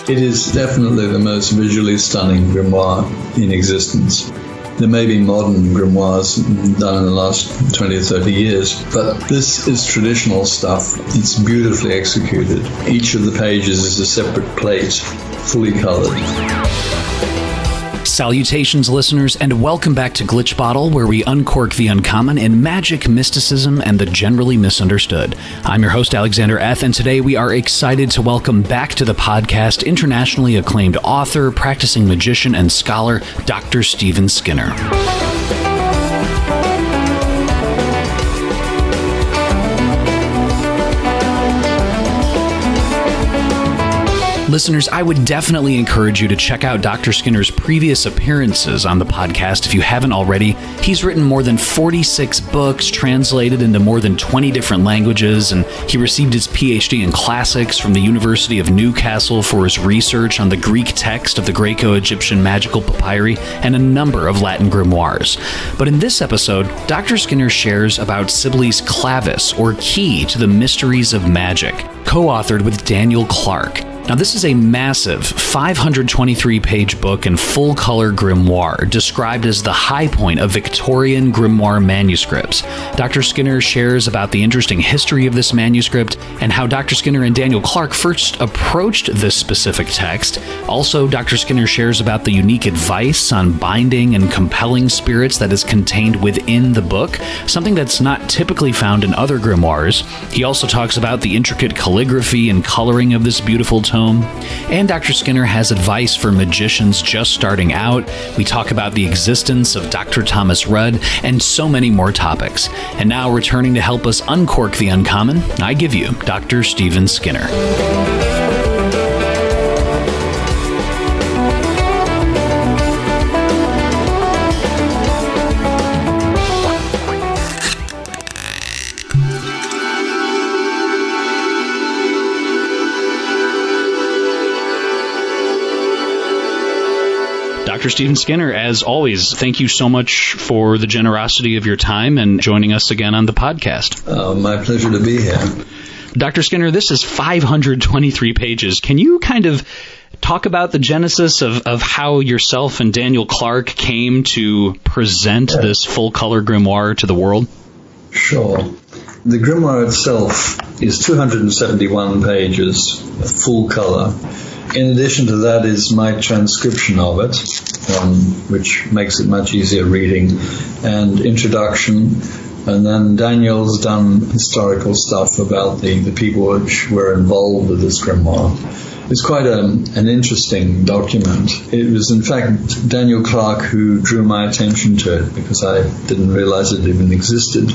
It is definitely the most visually stunning grimoire in existence. There may be modern grimoires done in the last 20 or 30 years, but this is traditional stuff. It's beautifully executed. Each of the pages is a separate plate, fully colored. Salutations, listeners, and welcome back to Glitch Bottle, where we uncork the uncommon in magic, mysticism, and the generally misunderstood. I'm your host, Alexander F., and today we are excited to welcome back to the podcast internationally acclaimed author, practicing magician, and scholar, Dr. Stiven Skинner. Listeners, I would definitely encourage you to check out Dr. Skinner's previous appearances on the podcast if you haven't already. He's written more than 46 books, translated into more than 20 different languages, and he received his PhD in classics from the University of Newcastle for his research on the Greek text of the Greco-Egyptian magical papyri and a number of Latin grimoires. But in this episode, Dr. Skinner shares about Sibley's clavis, or key to the mysteries of magic, co-authored with Daniel Clark. Now, this is a massive 523-page book and full-color grimoire, described as the high point of Victorian grimoire manuscripts. Dr. Skinner shares about the interesting history of this manuscript and how Dr. Skinner and Daniel Clark first approached this specific text. Also, Dr. Skinner shares about the unique advice on binding and compelling spirits that is contained within the book, something that's not typically found in other grimoires. He also talks about the intricate calligraphy and coloring of this beautiful tome. And Dr. Skinner has advice for magicians just starting out. We talk about the existence of Dr. Thomas Rudd and so many more topics. And now, returning to help us uncork the uncommon, I give you Dr. Stiven Skinner. Dr. Stiven Skinner, as always, thank you so much for the generosity of your time and joining us again on the podcast. My pleasure to be here. Dr. Skinner, this is 523 pages. Can you kind of talk about the genesis of how yourself and Daniel Clark came to present this full-color grimoire to the world? Sure. The grimoire itself is 271 pages, full color. In addition to that is my transcription of it, which makes it much easier reading, and introduction. And then Daniel's done historical stuff about the people which were involved with this grimoire. It's quite an interesting document. It was, in fact, Daniel Clark who drew my attention to it, because I didn't realize it even existed.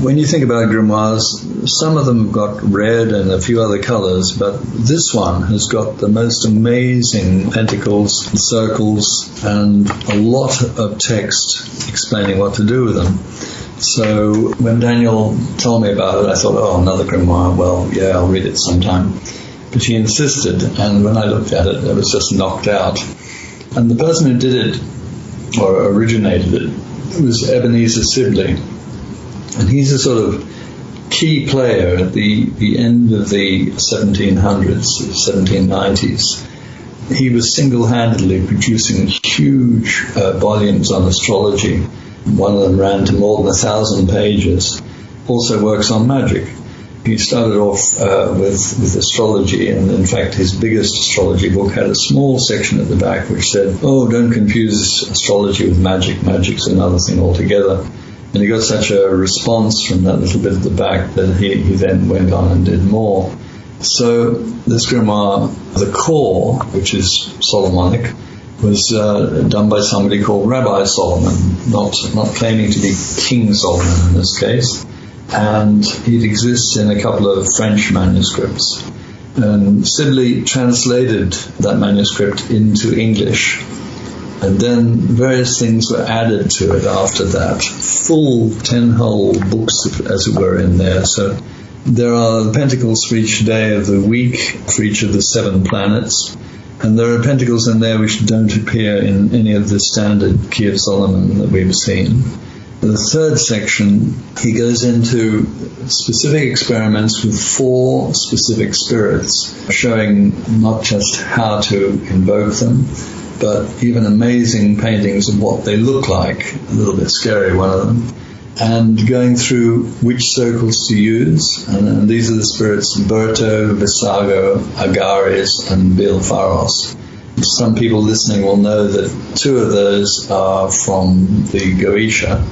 When you think about grimoires, some of them have got red and a few other colors, but this one has got the most amazing pentacles, circles, and a lot of text explaining what to do with them. So when Daniel told me about it, I thought, oh, another grimoire. Well, yeah, I'll read it sometime. But he insisted, and when I looked at it, I was just knocked out. And the person who did it, or originated it, was Ebenezer Sibley. And he's a sort of key player at the end of the 1700s, 1790s. He was single-handedly producing huge volumes on astrology. One of them ran to more than 1,000 pages. Also works on magic. He started off with astrology, and in fact his biggest astrology book had a small section at the back which said, oh, don't confuse astrology with magic. Magic's another thing altogether. And he got such a response from that little bit at the back that he then went on and did more. So this grimoire, the core, which is Solomonic, was done by somebody called Rabbi Solomon, not claiming to be King Solomon in this case. And it exists in a couple of French manuscripts. And Sibley translated that manuscript into English. And then various things were added to it after that. Full 10-whole books, as it were, in there. So there are the pentacles for each day of the week, for each of the 7 planets. And there are pentacles in there which don't appear in any of the standard Key of Solomon that we've seen. The third section, he goes into specific experiments with 4 specific spirits, showing not just how to invoke them, but even amazing paintings of what they look like. A little bit scary, one of them. And going through which circles to use. And these are the spirits Berto, Visago, Agares, and Bilfaros. Some people listening will know that 2 of those are from the Goetia,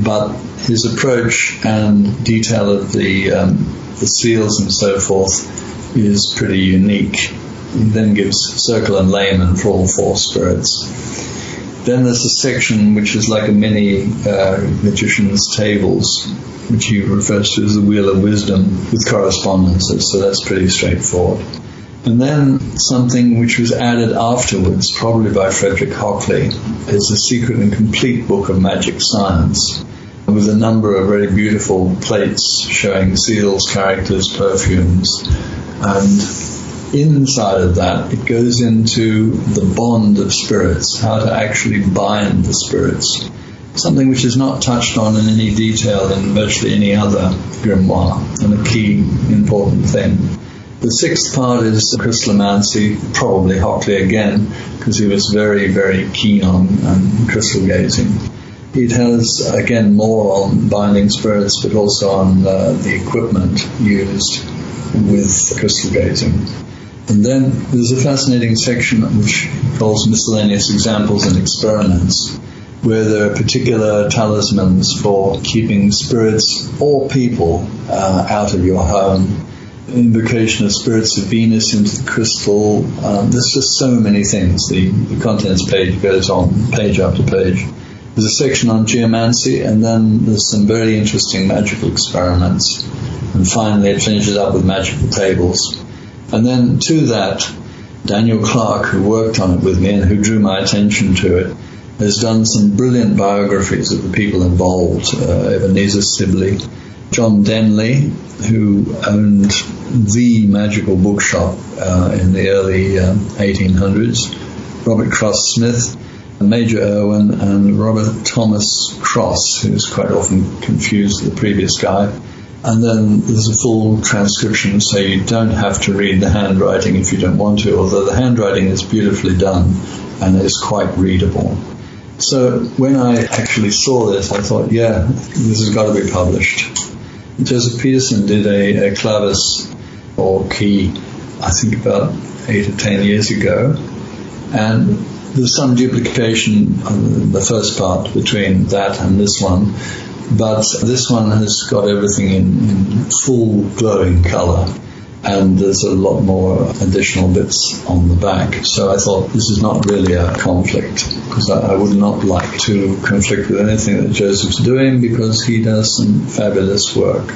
but his approach and detail of the seals and so forth is pretty unique. He then gives circle and layman for all 4 spirits. Then there's a section which is like a mini magician's tables, which he refers to as the Wheel of Wisdom with correspondences, so that's pretty straightforward. And then something which was added afterwards, probably by Frederick Hockley, is a secret and complete book of magic science, with a number of very beautiful plates showing seals, characters, perfumes. And inside of that, it goes into the bond of spirits, how to actually bind the spirits, something which is not touched on in any detail in virtually any other grimoire, and a key important thing. The 6th part is crystallomancy, probably Hockley again, because he was very, very keen on crystal gazing. It has, again, more on binding spirits, but also on the equipment used with crystal gazing. And then there's a fascinating section which he calls miscellaneous examples and experiments, where there are particular talismans for keeping spirits or people out of your home. Invocation of spirits of Venus into the crystal. There's just so many things. The contents page goes on page after page. There's a section on geomancy, and then there's some very interesting magical experiments. And finally it finishes up with magical tables. And then to that, Daniel Clark, who worked on it with me and who drew my attention to it, has done some brilliant biographies of the people involved. Ebenezer Sibley, John Denley, who owned the magical bookshop in the early 1800s, Robert Cross Smith, Major Irwin, and Robert Thomas Cross, who's quite often confused with the previous guy. And then there's a full transcription, so you don't have to read the handwriting if you don't want to, although the handwriting is beautifully done and is quite readable. So when I actually saw this, I thought, yeah, this has got to be published. Joseph Peterson did a clavis or key, I think about 8 or 10 years ago, and there's some duplication on the first part between that and this one, but this one has got everything in full glowing colour, and there's a lot more additional bits on the back. So I thought this is not really a conflict, because I would not like to conflict with anything that Joseph's doing, because he does some fabulous work.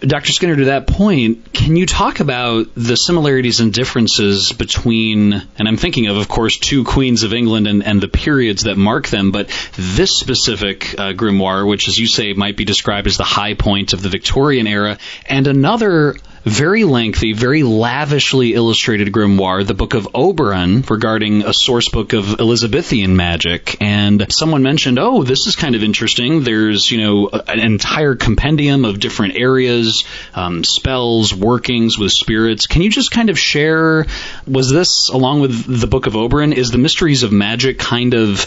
Dr. Skinner, to that point, can you talk about the similarities and differences between, and I'm thinking of course, 2 queens of England and the periods that mark them, but this specific grimoire, which as you say might be described as the high point of the Victorian era, and another very lengthy, very lavishly illustrated grimoire, the Book of Oberon, regarding a source book of Elizabethan magic. And someone mentioned, oh, this is kind of interesting. There's, an entire compendium of different areas, spells, workings with spirits. Can you just kind of share, was this, along with the Book of Oberon, is the Mysteries of Magic kind of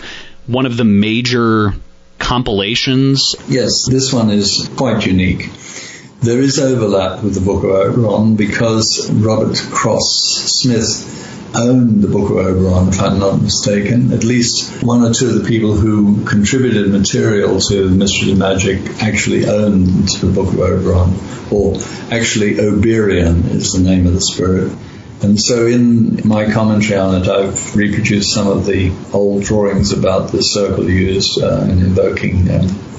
one of the major compilations? Yes, this one is quite unique. There is overlap with the Book of Oberon because Robert Cross Smith owned the Book of Oberon, if I'm not mistaken. At least 1 or 2 of the people who contributed material to the Mysteries of Magic actually owned the Book of Oberon, or actually Oberion is the name of the spirit. And so in my commentary on it, I've reproduced some of the old drawings about the circle used in invoking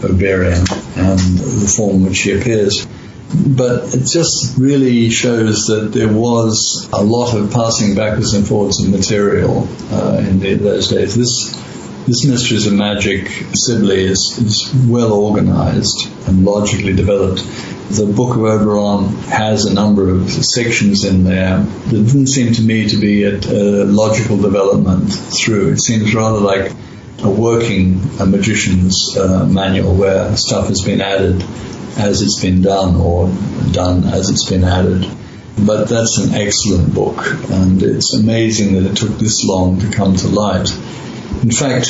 Oberion and the form in which she appears. But it just really shows that there was a lot of passing backwards and forwards of material in those days. This Mysteries of Magic Sibley is well organized and logically developed. The Book of Oberon has a number of sections in there that didn't seem to me to be a logical development through. It seems rather like a working magician's manual where stuff has been added as it's been done or done as it's been added. But that's an excellent book, and it's amazing that it took this long to come to light. In fact,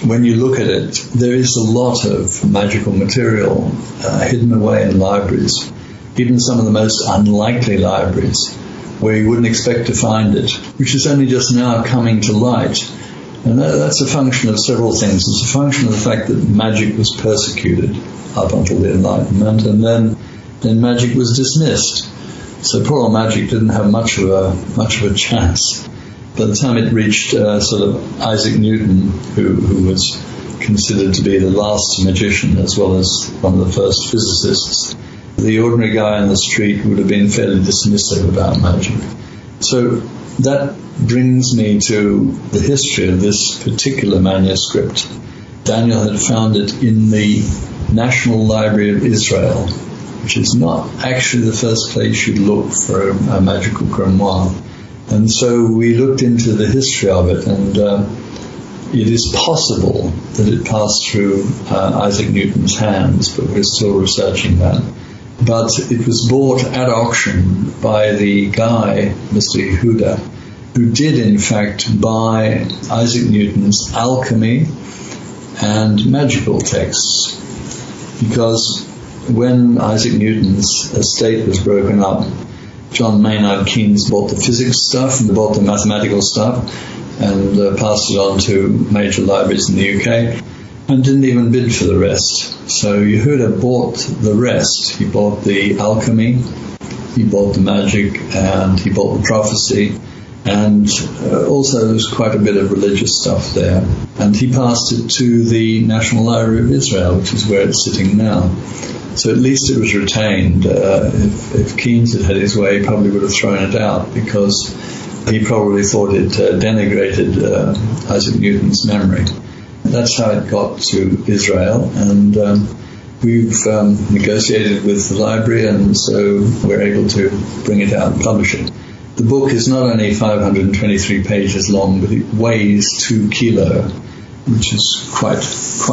when you look at it, there is a lot of magical material hidden away in libraries, even some of the most unlikely libraries, where you wouldn't expect to find it, which is only just now coming to light. And that's a function of several things. It's a function of the fact that magic was persecuted up until the Enlightenment, and then magic was dismissed. So poor old magic didn't have much of a chance. By the time it reached sort of Isaac Newton, who was considered to be the last magician as well as one of the first physicists, the ordinary guy on the street would have been fairly dismissive about magic. So that brings me to the history of this particular manuscript. Daniel had found it in the National Library of Israel, which is not actually the first place you'd look for a magical grimoire. And so we looked into the history of it, and it is possible that it passed through Isaac Newton's hands, but we're still researching that. But it was bought at auction by the guy, Mr. Yehuda, who did in fact buy Isaac Newton's alchemy and magical texts. Because when Isaac Newton's estate was broken up, John Maynard Keynes bought the physics stuff and bought the mathematical stuff and passed it on to major libraries in the UK and didn't even bid for the rest. So Yehuda bought the rest. He bought the alchemy, he bought the magic, and he bought the prophecy, and also there was quite a bit of religious stuff there. And he passed it to the National Library of Israel, which is where it's sitting now. So at least it was retained. If Keynes had his way, he probably would have thrown it out, because he probably thought it denigrated Isaac Newton's memory. That's how it got to Israel, and we've negotiated with the library, and so we're able to bring it out and publish it. The book is not only 523 pages long, but it weighs 2 kilos, which is quite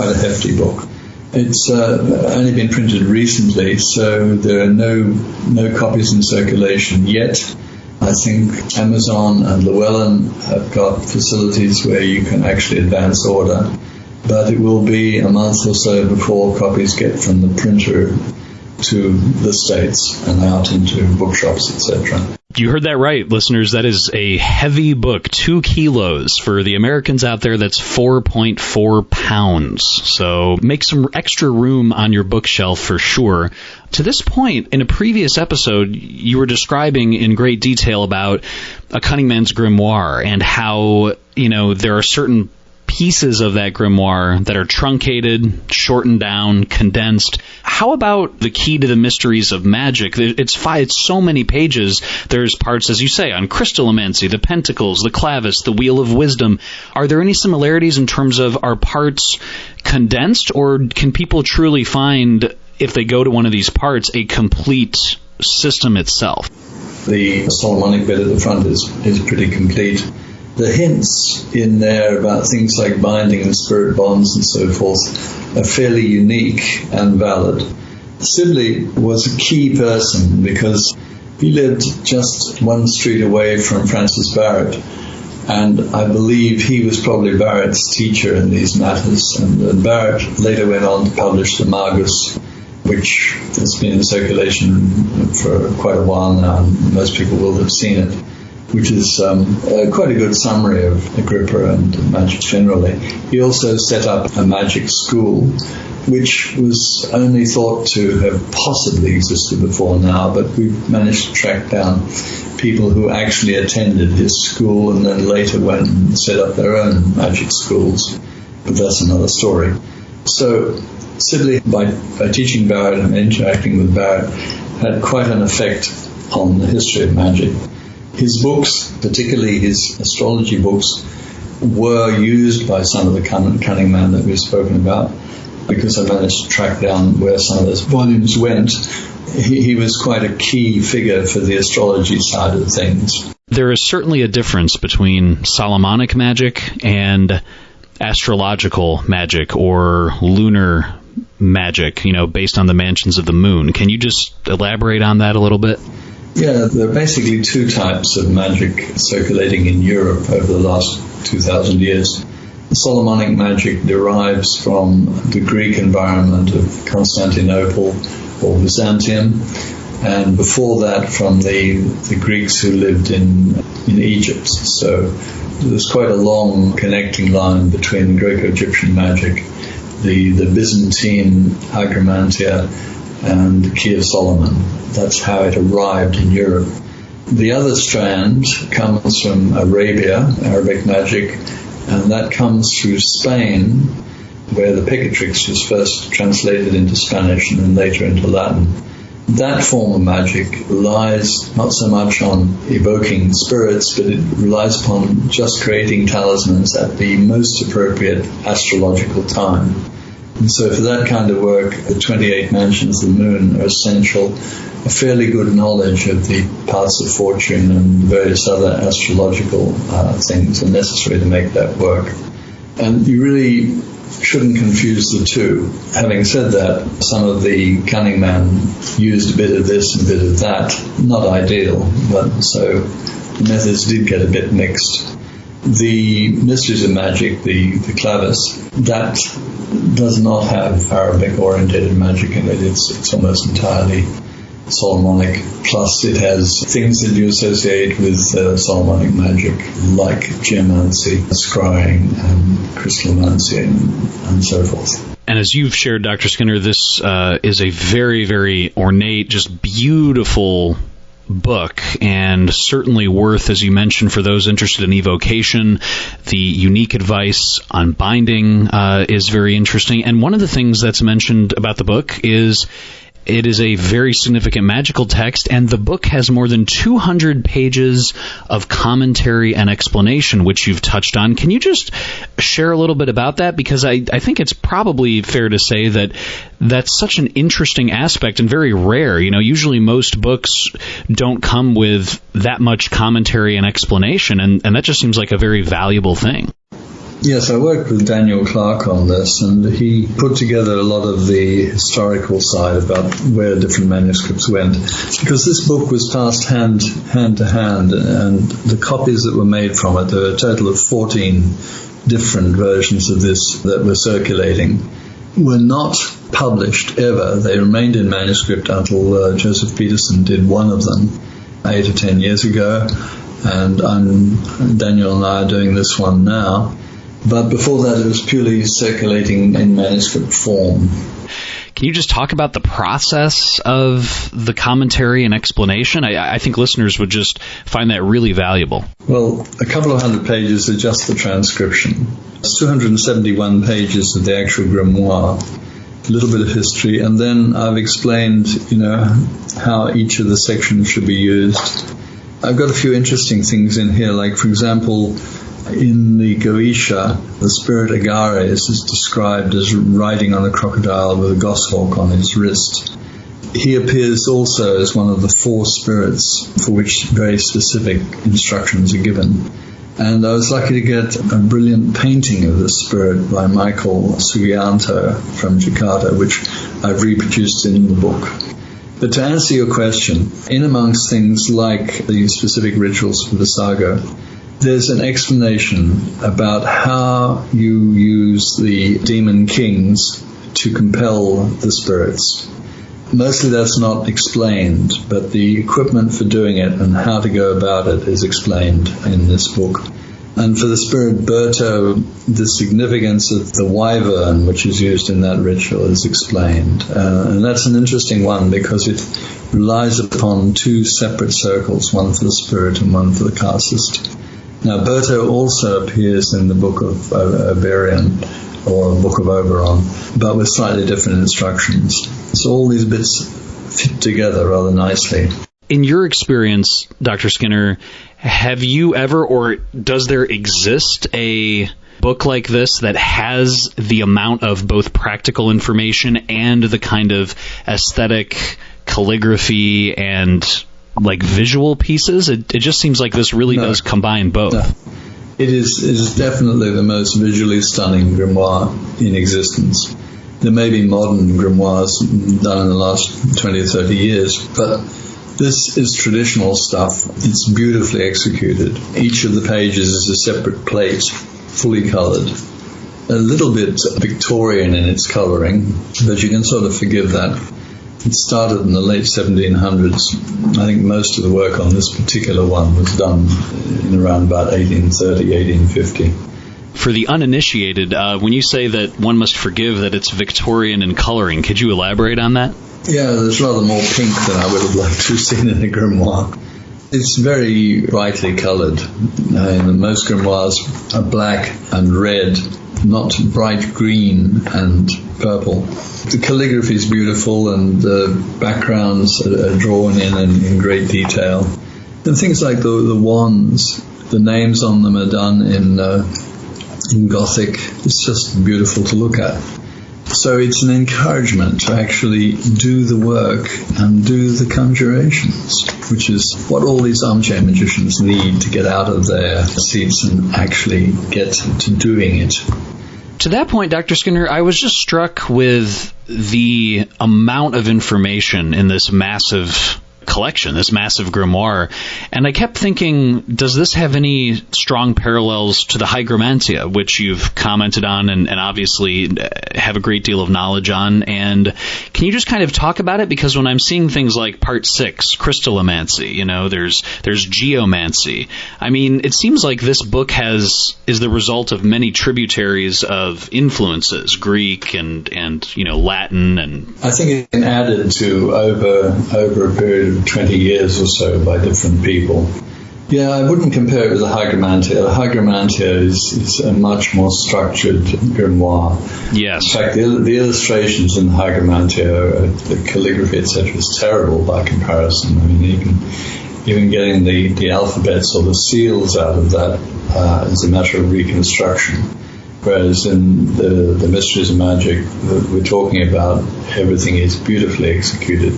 a hefty book. It's only been printed recently, so there are no copies in circulation yet. I think Amazon and Llewellyn have got facilities where you can actually advance order, but it will be a month or so before copies get from the printer to the States and out into bookshops, etc. You heard that right, listeners. That is a heavy book, 2 kilos. For the Americans out there, that's 4.4 pounds. So make some extra room on your bookshelf for sure. To this point, in a previous episode, you were describing in great detail about a cunning man's grimoire and how, there are certain pieces of that grimoire that are truncated, shortened down, condensed. How about the key to the mysteries of magic? It's so many pages. There's parts, as you say, on crystallomancy, the pentacles, the clavis, the wheel of wisdom. Are there any similarities in terms of, are parts condensed, or can people truly find, if they go to one of these parts, a complete system itself? The Solomonic bit at the front is pretty complete. The hints in there about things like binding and spirit bonds and so forth are fairly unique and valid. Sibley was a key person because he lived just one street away from Francis Barrett, and I believe he was probably Barrett's teacher in these matters, and Barrett later went on to publish the Magus, which has been in circulation for quite a while now, and most people will have seen it, which is quite a good summary of Agrippa and magic generally. He also set up a magic school, which was only thought to have possibly existed before now, but we've managed to track down people who actually attended his school and then later went and set up their own magic schools. But that's another story. So Sibley, by teaching Barrett and interacting with Barrett, had quite an effect on the history of magic. His books, particularly his astrology books, were used by some of the cunning man that we've spoken about, because I managed to track down where some of those volumes went. He was quite a key figure for the astrology side of things. There is certainly a difference between Solomonic magic and astrological magic or lunar magic, based on the mansions of the moon. Can you just elaborate on that a little bit? Yeah, there are basically two types of magic circulating in Europe over the last 2,000 years. Solomonic magic derives from the Greek environment of Constantinople or Byzantium, and before that from the Greeks who lived in Egypt. So there's quite a long connecting line between Greco-Egyptian magic, the Byzantine Agramantia, and the Key of Solomon. That's how it arrived in Europe. The other strand comes from Arabia, Arabic magic, and that comes through Spain, where the Picatrix was first translated into Spanish and then later into Latin. That form of magic relies not so much on evoking spirits, but it relies upon just creating talismans at the most appropriate astrological time. And so for that kind of work, the 28 mansions of the moon are essential. A fairly good knowledge of the paths of fortune and various other astrological things are necessary to make that work. And you really shouldn't confuse the two. Having said that, some of the cunning man used a bit of this and a bit of that. Not ideal, but so the methods did get a bit mixed. The mysteries of magic, the clavis, that does not have Arabic-orientated magic in it. It's almost entirely Solomonic. Plus, it has things that you associate with Solomonic magic, like geomancy, scrying, crystallomancy, and so forth. And as you've shared, Dr. Skinner, this is a very, very ornate, just beautiful book, and certainly worth, as you mentioned, for those interested in evocation. The unique advice on binding is very interesting. And one of the things that's mentioned about the book is it is a very significant magical text, and the book has more than 200 pages of commentary and explanation, which you've touched on. Can you just share a little bit about that? Because I think it's probably fair to say that that's such an interesting aspect and very rare. Usually most books don't come with that much commentary and explanation, and that just seems like a very valuable thing. Yes, I worked with Daniel Clark on this, and he put together a lot of the historical side about where different manuscripts went, because this book was passed hand to hand, and the copies that were made from it, there were a total of 14 different versions of this that were circulating, were not published ever. They remained in manuscript until Joseph Peterson did one of them 8 or 10 years ago, and Daniel and I are doing this one now. But before that, it was purely circulating in manuscript form. Can you just talk about the process of the commentary and explanation? I think listeners would just find that really valuable. Well, a couple of hundred pages are just the transcription. It's 271 pages of the actual grimoire, a little bit of history, and then I've explained, how each of the sections should be used. I've got a few interesting things in here, like, for example, in the Goetia, the spirit Agares is described as riding on a crocodile with a goshawk on his wrist. He appears also as one of the 4 spirits for which very specific instructions are given. And I was lucky to get a brilliant painting of the spirit by Michael Sugianto from Jakarta, which I've reproduced in the book. But to answer your question, in amongst things like the specific rituals for the saga, there's an explanation about how you use the demon kings to compel the spirits. Mostly that's not explained, but the equipment for doing it and how to go about it is explained in this book. And for the spirit Berto, the significance of the wyvern, which is used in that ritual, is explained. And that's an interesting one because it relies upon 2 separate circles, one for the spirit and one for the castist. Now, Berto also appears in the Book of Oberion, or Book of Oberon, but with slightly different instructions. So all these bits fit together rather nicely. In your experience, Dr. Skinner, have you ever, or does there exist a book like this that has the amount of both practical information and the kind of aesthetic calligraphy and like visual pieces? It just seems like this really does combine both. It is definitely the most visually stunning grimoire in existence. There may be modern grimoires done in the last 20 or 30 years, but this is traditional stuff. It's beautifully executed. Each of the pages is a separate plate, fully coloured. A little bit Victorian in its colouring, but you can sort of forgive that. It started in the late 1700s. I think most of the work on this particular one was done in around about 1830, 1850. For the uninitiated, when you say that one must forgive that it's Victorian in colouring, could you elaborate on that? Yeah, there's rather more pink than I would have liked to have seen in a grimoire. It's very brightly coloured. Most grimoires are black and red, not bright green and purple. The calligraphy is beautiful, and the backgrounds are drawn in great detail. And things like the wands, the names on them are done in Gothic. It's just beautiful to look at. So it's an encouragement to actually do the work and do the conjurations, which is what all these armchair magicians need to get out of their seats and actually get to doing it. To that point, Dr. Skinner, I was just struck with the amount of information in this massive collection, this massive grimoire, and I kept thinking, does this have any strong parallels to the hygromantia, which you've commented on and obviously have a great deal of knowledge on? And can you just kind of talk about it? Because when I'm seeing things like Part 6, crystallomancy, there's geomancy. I mean, it seems like this book is the result of many tributaries of influences, Greek and Latin, and I think it's been added to over a period of 20 years or so by different people. Yeah, I wouldn't compare it with the hygromantia. The hygromantia is a much more structured grimoire. Yes. In fact, the illustrations in the hygromantia, the calligraphy, etc., is terrible by comparison. I mean, even getting the alphabets or the seals out of that is a matter of reconstruction. Whereas in the Mysteries of Magic that we're talking about, everything is beautifully executed.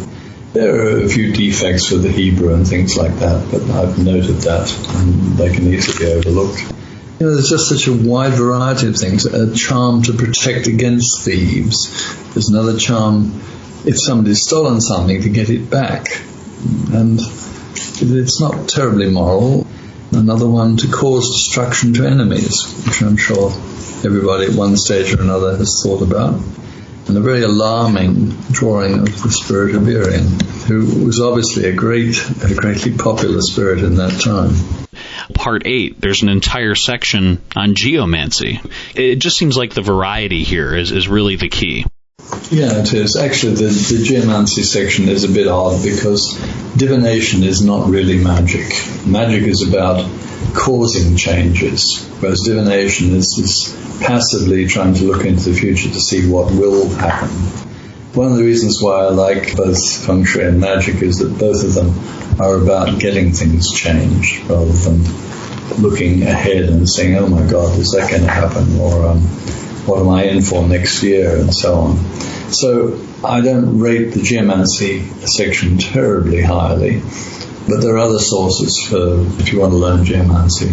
There are a few defects with the Hebrew and things like that, but I've noted that, and they can easily be overlooked. There's just such a wide variety of things. A charm to protect against thieves. There's another charm if somebody's stolen something to get it back. And it's not terribly moral. Another one to cause destruction to enemies, which I'm sure everybody at one stage or another has thought about. And a very alarming drawing of the spirit of Irian, who was obviously a greatly popular spirit in that time. Part 8, there's an entire section on geomancy. It just seems like the variety here is really the key. Yeah, it is. Actually, the geomancy section is a bit odd because divination is not really magic. Magic is about causing changes, whereas divination is passively trying to look into the future to see what will happen. One of the reasons why I like both feng shui and magic is that both of them are about getting things changed rather than looking ahead and saying, oh my God, is that going to happen? Or what am I in for next year? And so on. So I don't rate the geomancy section terribly highly, but there are other sources for if you want to learn geomancy.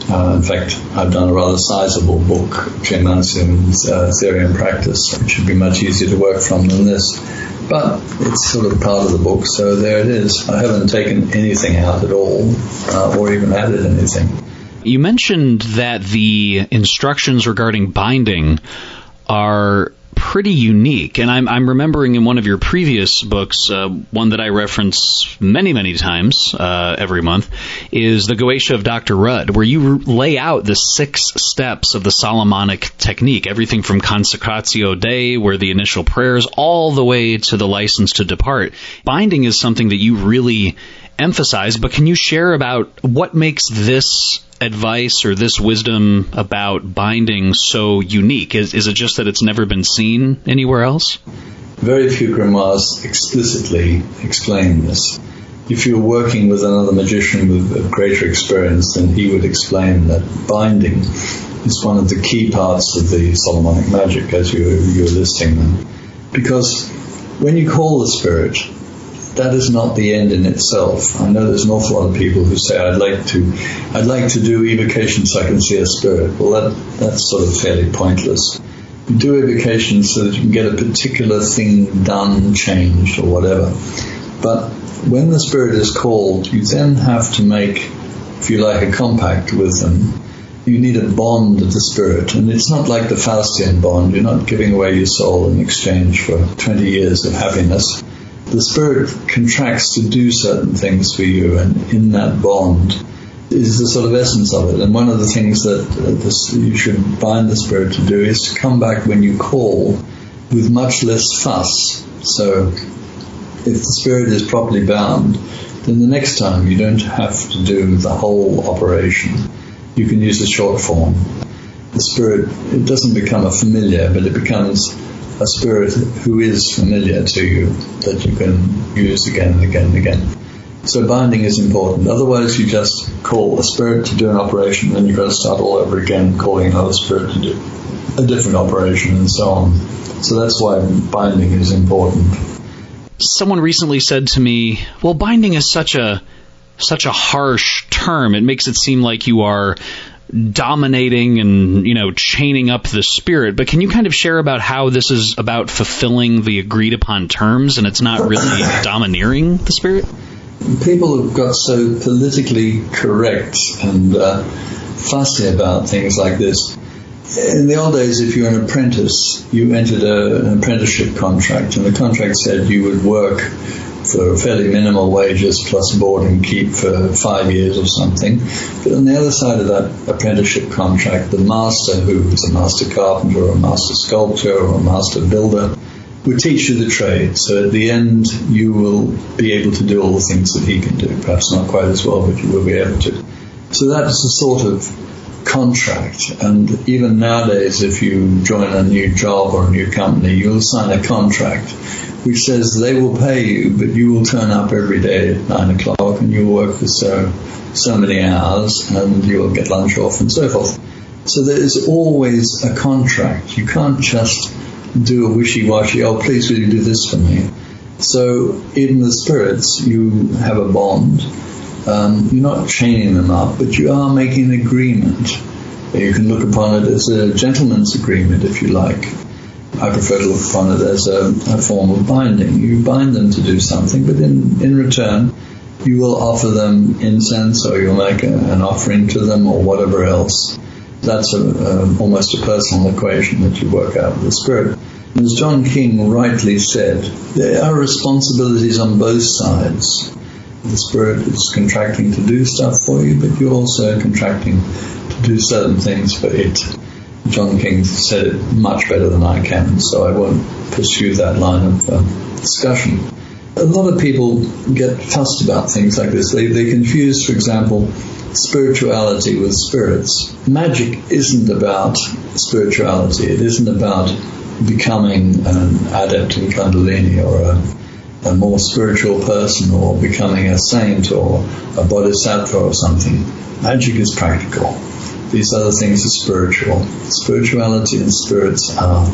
In fact, I've done a rather sizable book, Geomancy and Theory and Practice, which would be much easier to work from than this. But it's sort of part of the book, so there it is. I haven't taken anything out at all, or even added anything. You mentioned that the instructions regarding binding are pretty unique, and I'm remembering in one of your previous books, one that I reference many times every month, is the Goetia of Dr. Rudd, where you lay out the 6 steps of the Solomonic technique, everything from Consecratio Dei, where the initial prayers, all the way to the license to depart. Binding is something that you really emphasize, but can you share about what makes this advice or this wisdom about binding so unique? Is it just that it's never been seen anywhere else? Very few grimoires explicitly explain this. If you're working with another magician with greater experience, then he would explain that binding is one of the key parts of the Solomonic magic as you're listing them. Because when you call the spirit, that is not the end in itself. I know there's an awful lot of people who say, I'd like to do evocation so I can see a spirit. Well, that's sort of fairly pointless. You do evocation so that you can get a particular thing done, changed, or whatever. But when the spirit is called, you then have to make, if you like, a compact with them. You need a bond with the spirit, and it's not like the Faustian bond. You're not giving away your soul in exchange for 20 years of happiness. The spirit contracts to do certain things for you, and in that bond is the sort of essence of it. And one of the things that you should bind the spirit to do is to come back when you call with much less fuss. So if the spirit is properly bound, then the next time you don't have to do the whole operation. You can use the short form. The spirit, it doesn't become a familiar, but it becomes a spirit who is familiar to you that you can use again and again and again. So binding is important. Otherwise, you just call a spirit to do an operation, then you've got to start all over again, calling another spirit to do a different operation, and so on. So that's why binding is important. Someone recently said to me, well, binding is such a harsh term. It makes it seem like you are dominating and, chaining up the spirit. But can you kind of share about how this is about fulfilling the agreed upon terms and it's not really domineering the spirit? People have got so politically correct and fussy about things like this. In the old days, if you were an apprentice, you entered an apprenticeship contract, and the contract said you would work for fairly minimal wages plus board and keep for 5 years or something. But on the other side of that apprenticeship contract, the master, who was a master carpenter or a master sculptor or a master builder, would teach you the trade. So at the end, you will be able to do all the things that he can do. Perhaps not quite as well, but you will be able to. So that's a sort of contract. And even nowadays, if you join a new job or a new company, you'll sign a contract which says they will pay you, but you will turn up every day at 9 o'clock and you'll work for so many hours and you'll get lunch off and so forth. So there is always a contract. You can't just do a wishy-washy, oh, please will you do this for me? So even the spirits, you have a bond. You're not chaining them up, but you are making an agreement. You can look upon it as a gentleman's agreement, if you like. I prefer to look upon it as a form of binding. You bind them to do something, but in return, you will offer them incense, or you'll make an offering to them, or whatever else. That's almost a personal equation that you work out with the spirit. And as John King rightly said, there are responsibilities on both sides. The spirit is contracting to do stuff for you, but you're also contracting to do certain things for it. John King said it much better than I can, so I won't pursue that line of discussion. A lot of people get fussed about things like this. They confuse, for example, spirituality with spirits. Magic isn't about spirituality. It isn't about becoming an adept in Kundalini or a more spiritual person or becoming a saint or a bodhisattva or something. Magic is practical. These other things are spiritual. Spirituality and spirits are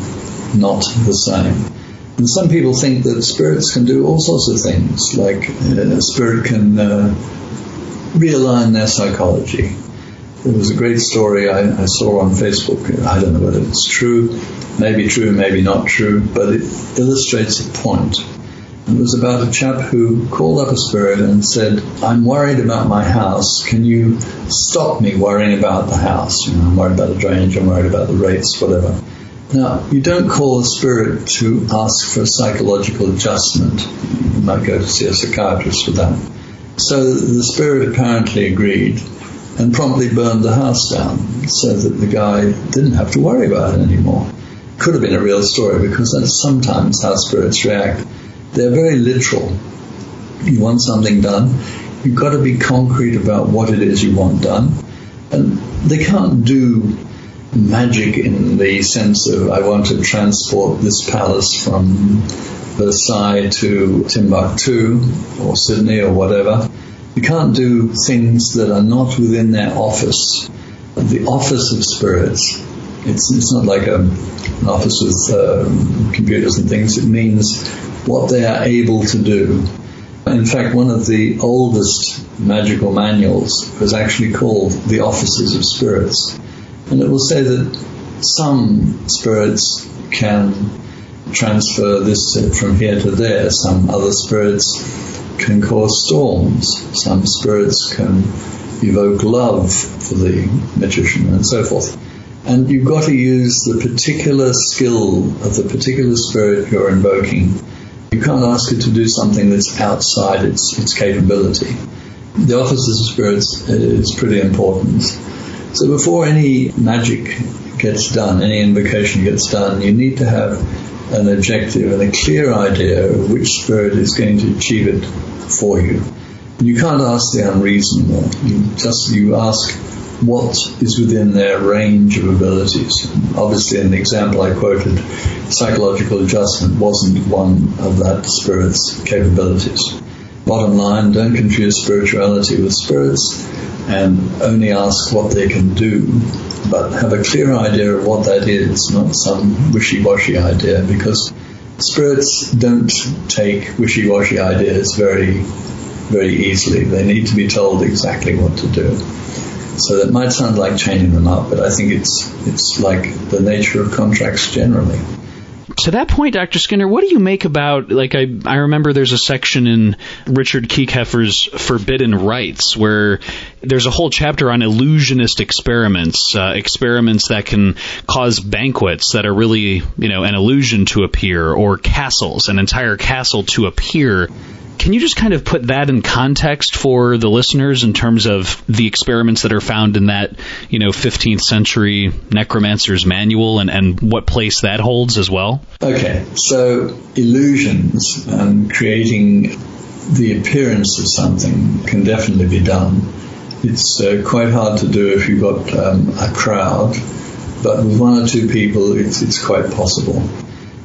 not the same. And some people think that spirits can do all sorts of things, like a spirit can realign their psychology. There was a great story I saw on Facebook. I don't know whether it's true, maybe not true, but it illustrates a point. It was about a chap who called up a spirit and said, I'm worried about my house. Can you stop me worrying about the house? I'm worried about the drainage, I'm worried about the rates, whatever. Now, you don't call a spirit to ask for a psychological adjustment. You might go to see a psychiatrist for that. So the spirit apparently agreed and promptly burned the house down so that the guy didn't have to worry about it anymore. Could have been a real story, because that's sometimes how spirits react. They're very literal. You want something done, you've got to be concrete about what it is you want done. And they can't do magic in the sense of, I want to transport this palace from Versailles to Timbuktu or Sydney or whatever. You can't do things that are not within their office. The office of spirits, it's not like an office with computers and things. It means what they are able to do. In fact, one of the oldest magical manuals was actually called The Offices of Spirits. And it will say that some spirits can transfer this from here to there. Some other spirits can cause storms. Some spirits can evoke love for the magician and so forth. And you've got to use the particular skill of the particular spirit you're invoking. You can't ask it to do something that's outside its capability. The Offices of Spirits is pretty important. So before any magic gets done, any invocation gets done, you need to have an objective and a clear idea of which spirit is going to achieve it for you. You can't ask the unreasonable. You ask what is within their range of abilities. Obviously, in the example I quoted, psychological adjustment wasn't one of that spirit's capabilities. Bottom line, don't confuse spirituality with spirits and only ask what they can do, but have a clear idea of what that is, not some wishy-washy idea, because spirits don't take wishy-washy ideas very, very easily. They need to be told exactly what to do. So that might sound like chaining them up, but I think it's like the nature of contracts generally. To that point, Dr. Skinner, what do you make about, like, I remember there's a section in Richard Kiekhaefer's Forbidden Rites where there's a whole chapter on illusionist experiments, experiments that can cause banquets that are really, an illusion to appear, or castles, an entire castle to appear. Can you just kind of put that in context for the listeners in terms of the experiments that are found in that, 15th century necromancer's manual and what place that holds as well? Okay, so illusions and creating the appearance of something can definitely be done. It's quite hard to do if you've got a crowd, but with one or two people, it's quite possible.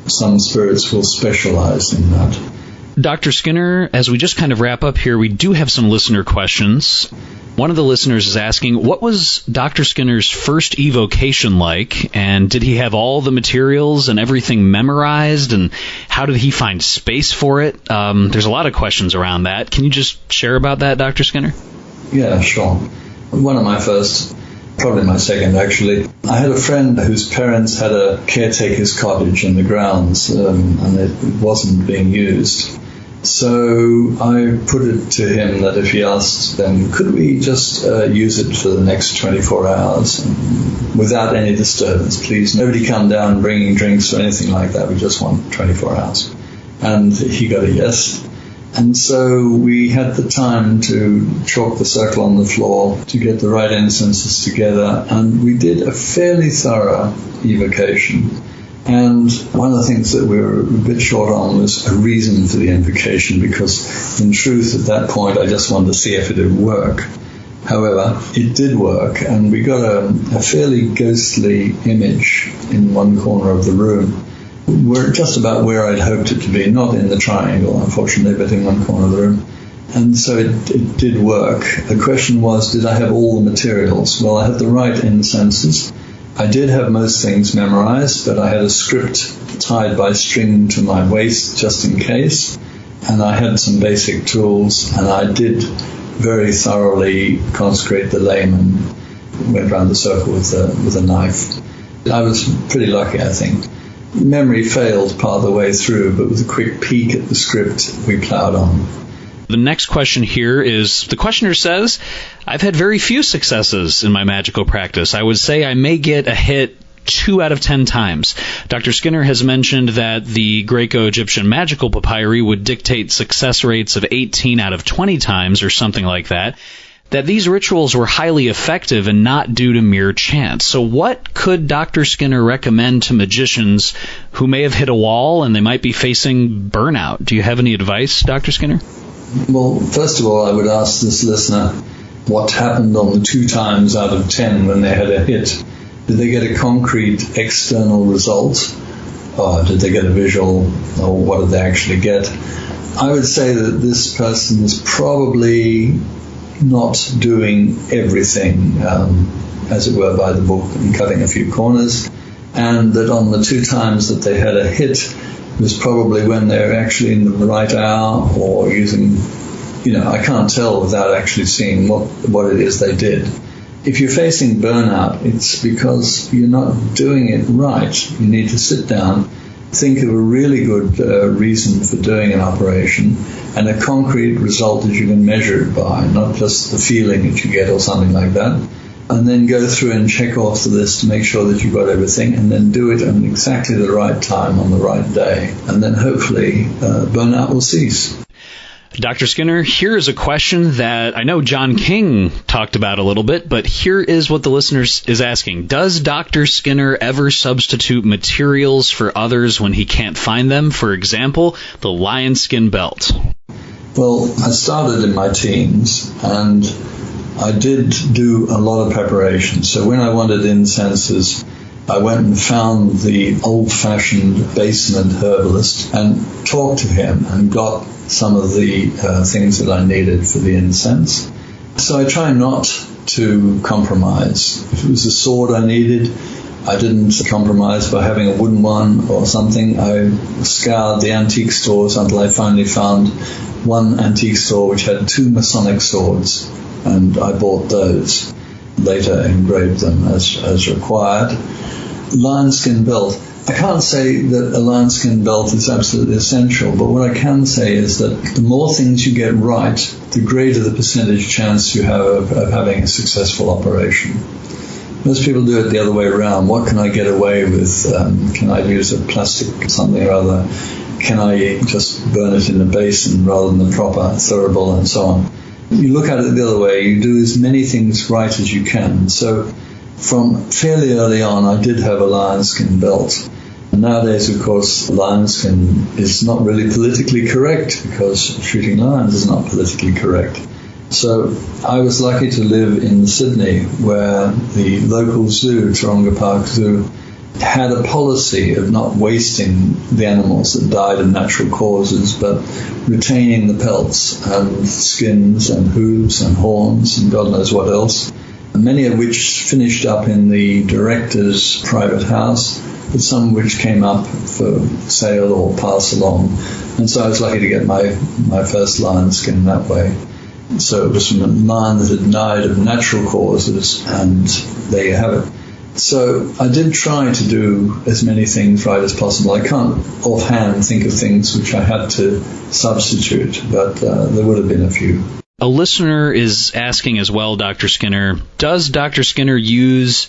Some spirits will specialize in that. Dr. Skinner, as we just kind of wrap up here, we do have some listener questions. One of the listeners is asking, what was Dr. Skinner's first evocation like, and did he have all the materials and everything memorized, and how did he find space for it? There's a lot of questions around that. Can you just share about that, Dr. Skinner? Yeah, sure. One of my first, probably my second actually, I had a friend whose parents had a caretaker's cottage in the grounds, and it wasn't being used. So I put it to him that if he asked them, could we just use it for the next 24 hours without any disturbance, please? Nobody come down bringing drinks or anything like that. We just want 24 hours. And he got a yes. And so we had the time to chalk the circle on the floor to get the right incenses together. And we did a fairly thorough evocation. And one of the things that we were a bit short on was a reason for the invocation, because in truth at that point I just wanted to see if it would work. However, it did work, and we got a fairly ghostly image in one corner of the room. We're just about where I'd hoped it to be, not in the triangle, unfortunately, but in one corner of the room. And so it did work. The question was, did I have all the materials? Well, I had the right incenses. I did have most things memorized, but I had a script tied by string to my waist just in case, and I had some basic tools, and I did very thoroughly consecrate the layman, went around the circle with a knife. I was pretty lucky, I think. Memory failed part of the way through, but with a quick peek at the script, we plowed on. The next question here is, the questioner says, I've had very few successes in my magical practice. I would say I may get a hit 2 out of 10 times. Dr. Skinner has mentioned that the Greco-Egyptian magical papyri would dictate success rates of 18 out of 20 times or something like that these rituals were highly effective and not due to mere chance. So what could Dr. Skinner recommend to magicians who may have hit a wall and they might be facing burnout? Do you have any advice, Dr. Skinner? Well, first of all, I would ask this listener what happened on the 2 times out of 10 when they had a hit. Did they get a concrete external result, or did they get a visual, or what did they actually get? I would say that this person is probably not doing everything, as it were, by the book and cutting a few corners, and that on the 2 times that they had a hit, was probably when they're actually in the right hour or using, I can't tell without actually seeing what it is they did. If you're facing burnout, it's because you're not doing it right. You need to sit down, think of a really good reason for doing an operation and a concrete result that you can measure it by, not just the feeling that you get or something like that. And then go through and check off the list to make sure that you've got everything, and then do it at exactly the right time on the right day. And then hopefully burnout will cease. Dr. Skinner, here is a question that I know John King talked about a little bit, but here is what the listener is asking. Does Dr. Skinner ever substitute materials for others when he can't find them? For example, the lion skin belt. Well, I started in my teens, and I did do a lot of preparation. So when I wanted incenses, I went and found the old-fashioned basement herbalist and talked to him and got some of the things that I needed for the incense. So I try not to compromise. If it was a sword I needed, I didn't compromise by having a wooden one or something. I scoured the antique stores until I finally found one antique store which had 2 Masonic swords, and I bought those. Later engraved them as required. Lion skin belt. I can't say that a lion skin belt is absolutely essential, but what I can say is that the more things you get right, the greater the percentage chance you have of having a successful operation. Most people do it the other way around. What can I get away with? Can I use a plastic something or other? Can I just burn it in a basin rather than the proper thurible and so on? You look at it the other way. You do as many things right as you can. So from fairly early on, I did have a lion skin belt. Nowadays, of course, lion skin is not really politically correct because shooting lions is not politically correct. So I was lucky to live in Sydney, where the local zoo, Taronga Park Zoo, had a policy of not wasting the animals that died of natural causes, but retaining the pelts and skins and hooves and horns and God knows what else, many of which finished up in the director's private house, but some which came up for sale or pass along. And so I was lucky to get my first lion skin that way. So it was from a lion that had died of natural causes, and there you have it. So I did try to do as many things right as possible. I can't offhand think of things which I had to substitute, but there would have been a few. A listener is asking as well, Dr. Skinner, does Dr. Skinner use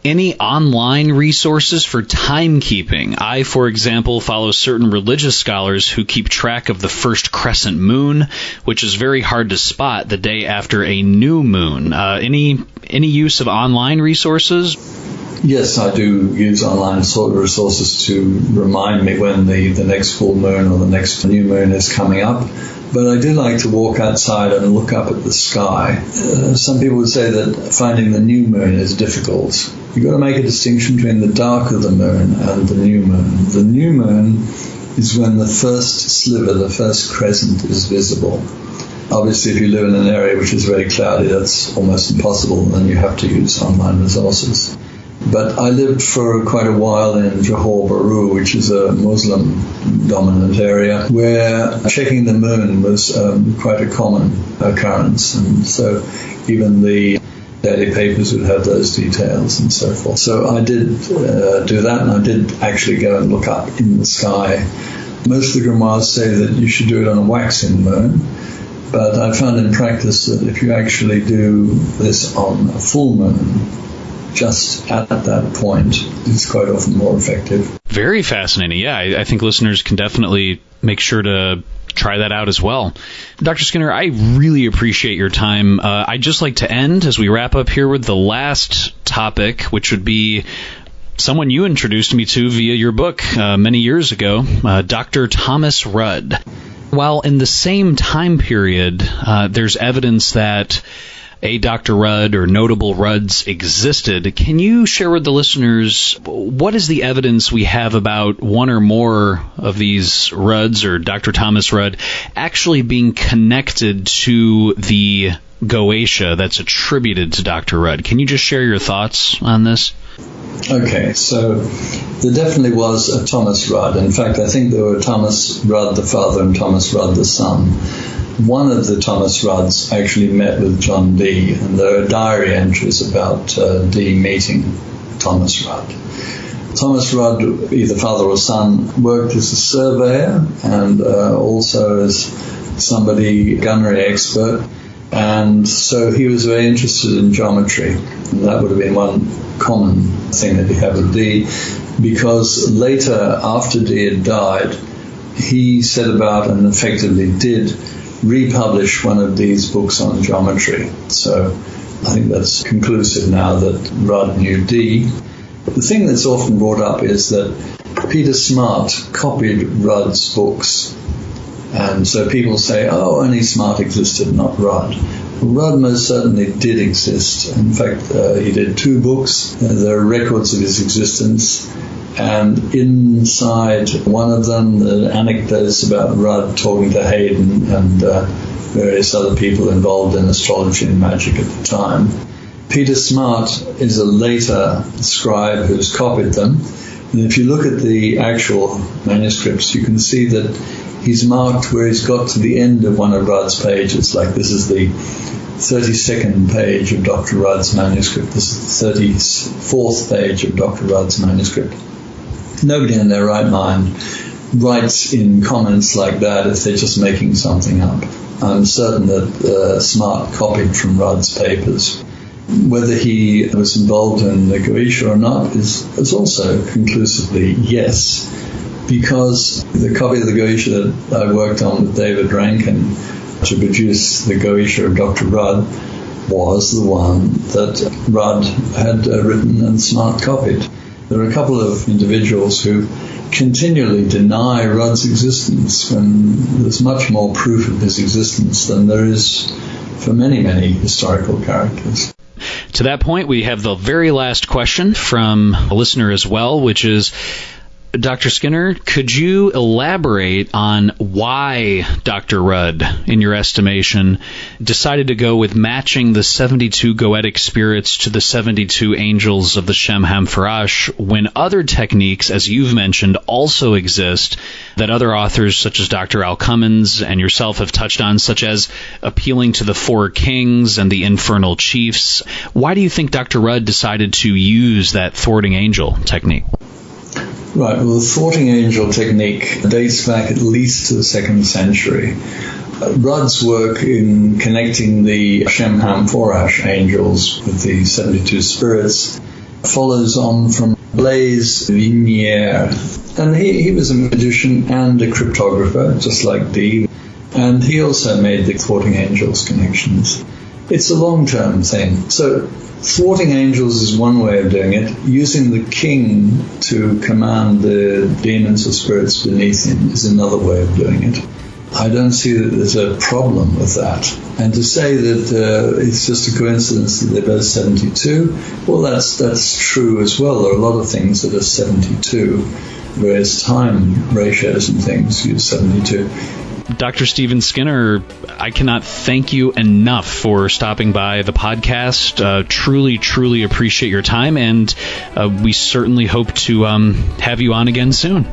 any online resources for timekeeping? I, for example, follow certain religious scholars who keep track of the first crescent moon, which is very hard to spot the day after a new moon. Any use of online resources? Yes, I do use online resources to remind me when the next full moon or the next new moon is coming up. But I do like to walk outside and look up at the sky. Some people would say that finding the new moon is difficult. You've got to make a distinction between the dark of the moon and the new moon. The new moon is when the first sliver, the first crescent is visible. Obviously, if you live in an area which is very cloudy, that's almost impossible, then you have to use online resources. But I lived for quite a while in Johor Bahru, which is a Muslim-dominant area, where checking the moon was quite a common occurrence. And so even the daily papers would have those details and so forth. So I did do that, and I did actually go and look up in the sky. Most of the grimoires say that you should do it on a waxing moon, but I found in practice that if you actually do this on a full moon, just at that point, it's quite often more effective. Very fascinating. Yeah, I think listeners can definitely make sure to try that out as well. Dr. Skinner, I really appreciate your time. I'd just like to end, as we wrap up here, with the last topic, which would be someone you introduced me to via your book many years ago, Dr. Thomas Rudd. While in the same time period, there's evidence that a Dr. Rudd or notable Rudds existed. Can you share with the listeners what is the evidence we have about one or more of these Rudds or Dr. Thomas Rudd actually being connected to the Goetia that's attributed to Dr. Rudd? Can you just share your thoughts on this? Okay, so there definitely was a Thomas Rudd. In fact, I think there were Thomas Rudd the father and Thomas Rudd the son. One of the Thomas Rudds actually met with John Dee, and there are diary entries about Dee meeting Thomas Rudd. Thomas Rudd, either father or son, worked as a surveyor and also as somebody, gunnery expert, and so he was very interested in geometry, and that would have been one common thing that he had with Dee, because later, after Dee had died, he set about and effectively did republish one of Dee's books on geometry. So I think that's conclusive now that Rudd knew Dee. The thing that's often brought up is that Peter Smart copied Rudd's books. And so people say, oh, only Smart existed, not Rudd. Well, Rudd most certainly did exist. In fact, he did 2 books. There are records of his existence. And inside one of them, the anecdotes about Rudd talking to Haydn and various other people involved in astrology and magic at the time. Peter Smart is a later scribe who's copied them. And if you look at the actual manuscripts, you can see that he's marked where he's got to the end of one of Rudd's pages. Like this is the 32nd page of Dr. Rudd's manuscript. This is the 34th page of Dr. Rudd's manuscript. Nobody in their right mind writes in comments like that if they're just making something up. I'm certain that Smart copied from Rudd's papers. Whether he was involved in the Goetia or not is also conclusively yes, because the copy of the Goetia that I worked on with David Rankin to produce the Goetia of Dr. Rudd was the one that Rudd had written and Smart copied. There are a couple of individuals who continually deny Rudd's existence when there's much more proof of his existence than there is for many, many historical characters. To that point, we have the very last question from a listener as well, which is, Dr. Skinner, could you elaborate on why Dr. Rudd, in your estimation, decided to go with matching the 72 goetic spirits to the 72 angels of the Shem HaMephorash when other techniques, as you've mentioned, also exist that other authors such as Dr. Al Cummins and yourself have touched on, such as appealing to the 4 kings and the infernal chiefs? Why do you think Dr. Rudd decided to use that thwarting angel technique? Right, well, the thwarting angel technique dates back at least to the 2nd century. Rudd's work in connecting the Shem HaMephorash angels with the 72 spirits follows on from Blaise Vignier. And he was a magician and a cryptographer, just like Dee. And he also made the thwarting angels connections. It's a long-term thing. So thwarting angels is one way of doing it. Using the king to command the demons or spirits beneath him is another way of doing it. I don't see that there's a problem with that. And to say that it's just a coincidence that they're both 72, well, that's true as well. There are a lot of things that are 72. Various time ratios and things use 72. Dr. Stivен Skynner, I cannot thank you enough for stopping by the podcast. Truly, truly appreciate your time, and we certainly hope to have you on again soon.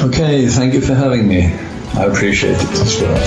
Okay, thank you for having me. I appreciate it as well.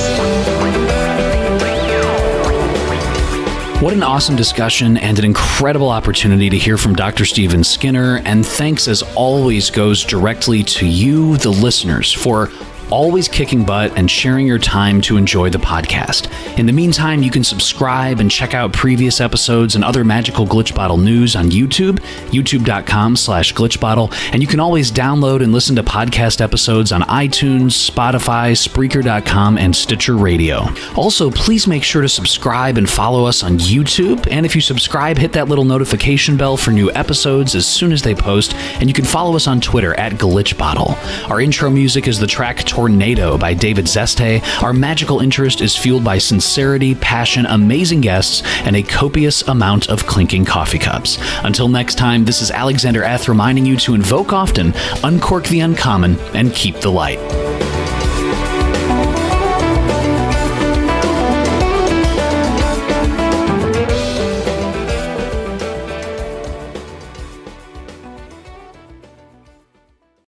What an awesome discussion and an incredible opportunity to hear from Dr. Stiven Skynner, and thanks as always goes directly to you, the listeners, for always kicking butt and sharing your time to enjoy the podcast. In the meantime, you can subscribe and check out previous episodes and other magical Glitch Bottle news on YouTube, youtube.com/glitchbottle, and you can always download and listen to podcast episodes on iTunes, Spotify, Spreaker.com, and Stitcher Radio. Also, please make sure to subscribe and follow us on YouTube, and if you subscribe, hit that little notification bell for new episodes as soon as they post, and you can follow us on Twitter @GlitchBottle. Our intro music is the track Tornado by David Zeste. Our magical interest is fueled by sincerity, passion, amazing guests, and a copious amount of clinking coffee cups. Until next time, this is Alexander F. reminding you to invoke often, uncork the uncommon, and keep the light.